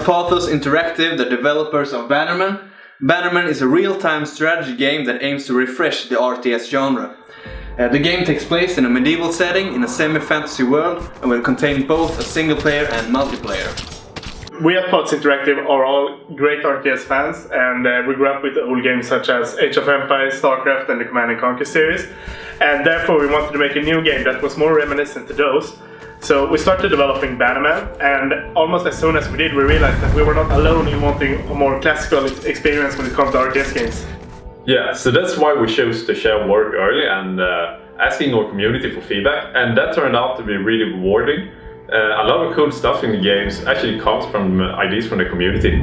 Pathos Interactive, the developers of Bannermen. Bannermen is a real-time strategy game that aims to refresh the RTS genre. The game takes place in a medieval setting in a semi-fantasy world and will contain both a single player and multiplayer. We at Pathos Interactive are all great RTS fans, and we grew up with old games such as Age of Empires, StarCraft and the Command & Conquer series. And therefore we wanted to make a new game that was more reminiscent to those. So we started developing Bannermen, and almost as soon as we did, we realized that we were not alone in wanting a more classical experience when it comes to RTS games. Yeah, so that's why we chose to share work early and asking our community for feedback, and that turned out to be really rewarding. A lot of cool stuff in the games actually comes from ideas from the community.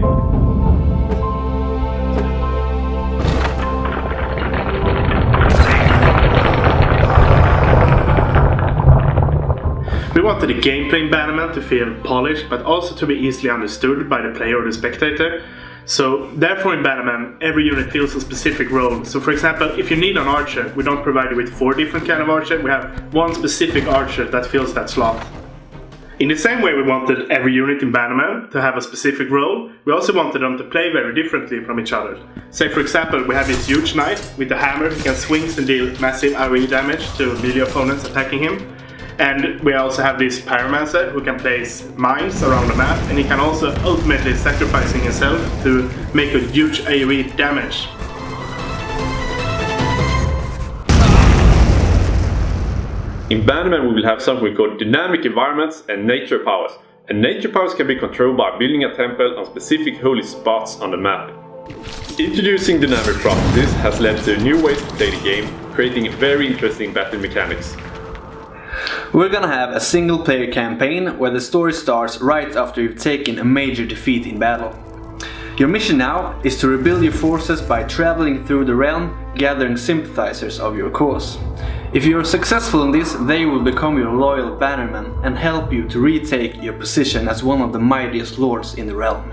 We wanted the gameplay in Bannermen to feel polished, but also to be easily understood by the player or the spectator. So therefore in Bannermen, every unit fills a specific role. So for example, if you need an archer, we don't provide you with 4 different kind of archer, we have one specific archer that fills that slot. In the same way we wanted every unit in Bannermen to have a specific role, we also wanted them to play very differently from each other. Say for example, we have this huge knight with a hammer who can swing and deal massive AoE damage to melee opponents attacking him. And we also have this pyromancer who can place mines around the map, and he can also ultimately sacrificing himself to make a huge AoE damage. In Bannermen we will have something we call dynamic environments and nature powers. And nature powers can be controlled by building a temple on specific holy spots on the map. Introducing dynamic properties has led to new ways to play the game, creating very interesting battle mechanics. We're gonna have a single player campaign where the story starts right after you've taken a major defeat in battle. Your mission now is to rebuild your forces by traveling through the realm, gathering sympathizers of your cause. If you are successful in this, they will become your loyal bannermen and help you to retake your position as one of the mightiest lords in the realm.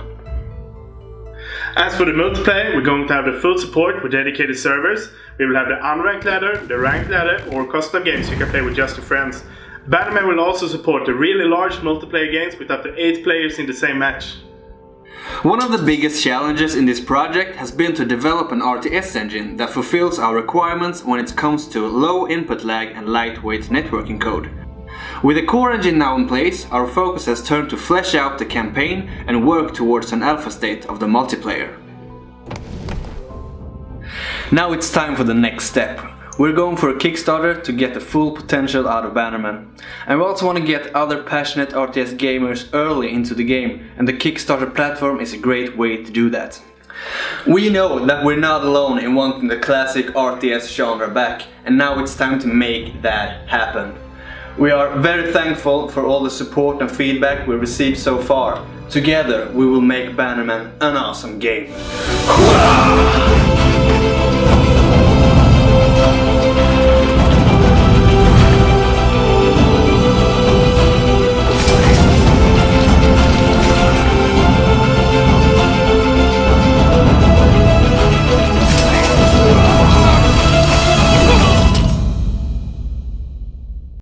As for the multiplayer, we're going to have the full support with dedicated servers. We will have the unranked ladder, the ranked ladder, or custom games you can play with just your friends. Bannermen will also support the really large multiplayer games with up to 8 players in the same match. One of the biggest challenges in this project has been to develop an RTS engine that fulfills our requirements when it comes to low input lag and lightweight networking code. With the core engine now in place, our focus has turned to flesh out the campaign and work towards an alpha state of the multiplayer. Now it's time for the next step. We're going for a Kickstarter to get the full potential out of Bannermen. And we also want to get other passionate RTS gamers early into the game, and the Kickstarter platform is a great way to do that. We know that we're not alone in wanting the classic RTS genre back, and now it's time to make that happen. We are very thankful for all the support and feedback we received so far. Together we will make Bannermen an awesome game.